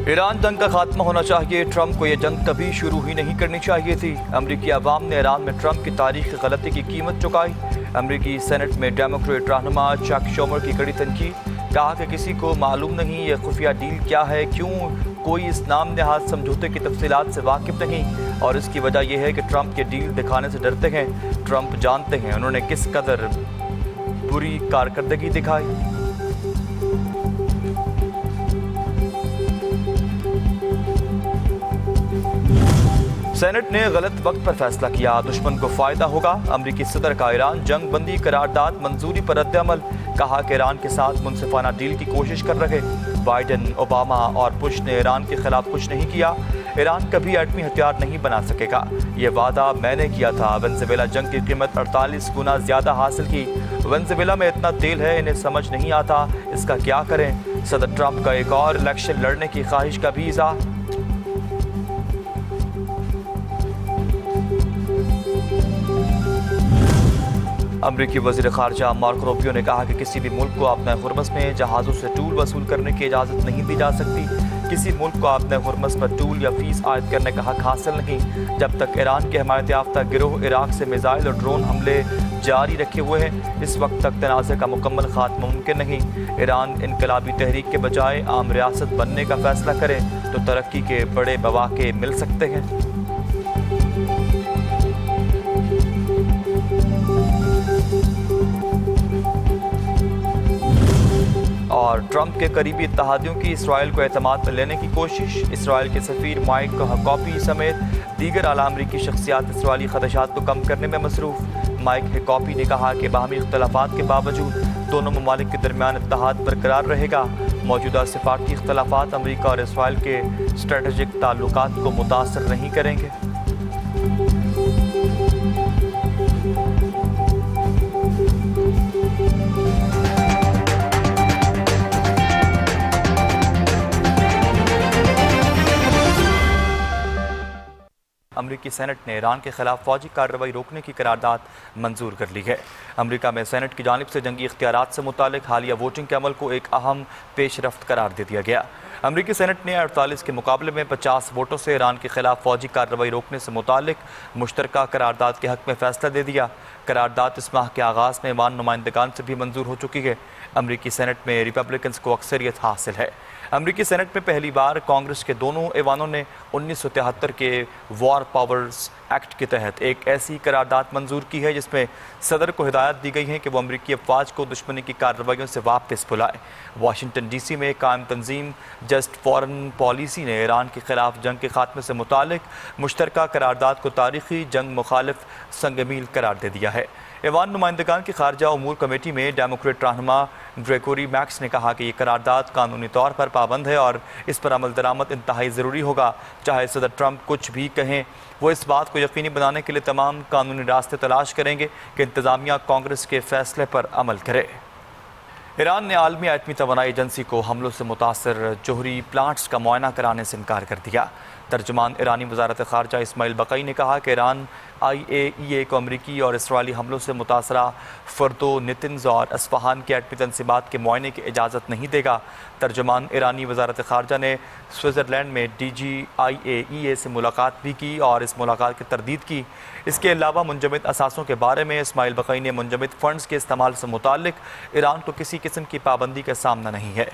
Iran जंग का खात्मा होना चाहिए। ट्रंप को यह जंग कभी शुरू ही नहीं करनी चाहिए थी। अमरीकी अवाम ने ईरान में ट्रंप की तारीखी गलती की कीमत चुकाई। अमरीकी सेनेट में डेमोक्रेट रहनुमा चक शूमर की कड़ी तनकीद, कहा कि किसी को मालूम नहीं ये खुफिया डील क्या है, क्यों कोई इस नाम नहाज समझौते की तफसीलात से वाकिफ नहीं, और इसकी वजह यह है कि ट्रंप ये डील दिखाने से डरते हैं। ट्रंप जानते हैं उन्होंने किस कदर बुरी कारकर्दगी दिखाई। सेनेट ने गलत वक्त पर फैसला किया, दुश्मन को फायदा होगा। अमरीकी सदर का ईरान जंग बंदी करारदाद मंजूरी पर रद्द-ए-अमल, कहा कि ईरान के साथ मुनसिफाना डील की कोशिश कर रहे। बाइडेन, ओबामा और बुश ने ईरान के खिलाफ कुछ नहीं किया। ईरान कभी एटमी हथियार नहीं बना सकेगा, ये वादा मैंने किया था। वेनेजुएला जंग की कीमत 48 गुना ज्यादा हासिल की। वेनेजुएला में इतना तेल है, इन्हें समझ नहीं आता इसका क्या करें। सदर ट्रंप का एक और इलेक्शन लड़ने की ख्वाहिश का भी इज़हार। अमरीकी वज़ीर ख़ारजा मार्को रूबियो ने कहा कि किसी भी मुल्क को अपने हुर्मस में जहाज़ों से टूल वसूल करने की इजाज़त नहीं दी जा सकती। किसी मुल्क को अपने हुर्मस पर टूल या फीस आयद करने का हक हासिल नहीं, जब तक ईरान के हिमायत याफ्ता गिरोह इराक से मिसाइल और ड्रोन हमले जारी रखे हुए हैं, इस वक्त तक तनाज़े का मुकम्मल खात्मा मुमकिन नहीं। ईरान इनकलाबी तहरीक के बजाय आम रियासत बनने का फैसला करे तो तरक्की के बड़े मौक़े मिल सकते हैं। और ट्रंप के करीबी इत्तेहादियों की इसराइल को एतमाद में लेने की कोशिश। इसराइल के सफ़ीर माइक हकॉबी समेत दीगर आला अमरीकी शख्सियात इसराइली खदशात को कम करने में मसरूफ़। माइक हकॉबी ने कहा कि बाहमी इख्तलाफात के बावजूद दोनों ममालिक के दरमियान इत्तेहाद बरकरार रहेगा। मौजूदा सिफारती इख्तलाफात अमरीका और इसराइल के स्ट्रेटजिक ताल्लुकात को मुतासर नहीं करेंगे। अमरीकी सेनेट ने ईरान के खिलाफ फौजी कार्रवाई रोकने की करारदाद मंजूर कर ली है। अमरीका में सेनेट की जानिब से जंगी इख्तियारात से मुतालिक हालिया वोटिंग के अमल को एक अहम पेशरफ्त करार दे दिया गया। अमरीकी सेनेट ने 48 के मुकाबले में 50 वोटों से ईरान के खिलाफ फौजी कार्रवाई रोकने से मुतालिक मुश्तरका करारदाद के हक में फैसला दे दिया। करारदाद इस माह के आगाज़ में ईवान नुमाइंदगान से भी मंजूर हो चुकी है। अमरीकी सेनेट में रिपब्लिकन्स को अक्सरियत हासिल है। अमरीकी सेनेट में पहली बार कांग्रेस के दोनों ऐवानों ने 1973 के वॉर पावर्स एक्ट के तहत एक ऐसी करारदाद मंजूर की है जिसमें सदर को हिदायत दी गई है कि वो अमरीकी अफवाज को दुश्मनी की कार्रवाइयों से वापस बुलाए। वाशिंगटन डीसी में कायम तंजीम जस्ट फॉरेन पॉलिसी ने ईरान के खिलाफ जंग के खात्मे से मुतालिक मुश्तरका करारदाद को तारीखी जंग मुखालिफ संगमील करार दे दिया है। ऐवान नुमाइंदगान की खारजा उमूर कमेटी में डेमोक्रेट रहनुमा ग्रेगोरी मैक्स ने कहा कि ये करारदाद कानूनी तौर पर पाबंद है और इस पर अमल दरामद इंतहाई ज़रूरी होगा। चाहे सदर ट्रंप कुछ भी कहें, वो इस बात को यकीनी बनाने के लिए तमाम कानूनी रास्ते तलाश करेंगे कि इंतज़ामिया कांग्रेस के फैसले पर अमल करे। ईरान ने आलमी एटमी तवानाई एजेंसी को हमलों से मुतासर जोहरी प्लांट्स का मुआयना कराने से इनकार कर दिया। तर्जुमान ईरानी वज़ारत ख़ारजा इस्माइल बक़ई ने कहा कि ईरान IAEA को अमरीकी और इसराइली हमलों से मुतासरा फ़र्दो, नितिन्स और अस्फ़हान के एटमी तनसीबात के मुआयने की इजाज़त नहीं देगा। तर्जुमान ईरानी वज़ारत ख़ारजा ने स्विट्ज़रलैंड में DG IAEA से मुलाकात भी की और इस मुलाकात की तरदीद की। इसके अलावा मुंजमद असासों के बारे में इस्माइल बक़ई ने मुंजमद फ़ंड्स के इस्तेमाल से मुताल्लिक़ ईरान को किसी किस्म की पाबंदी का सामना नहीं है।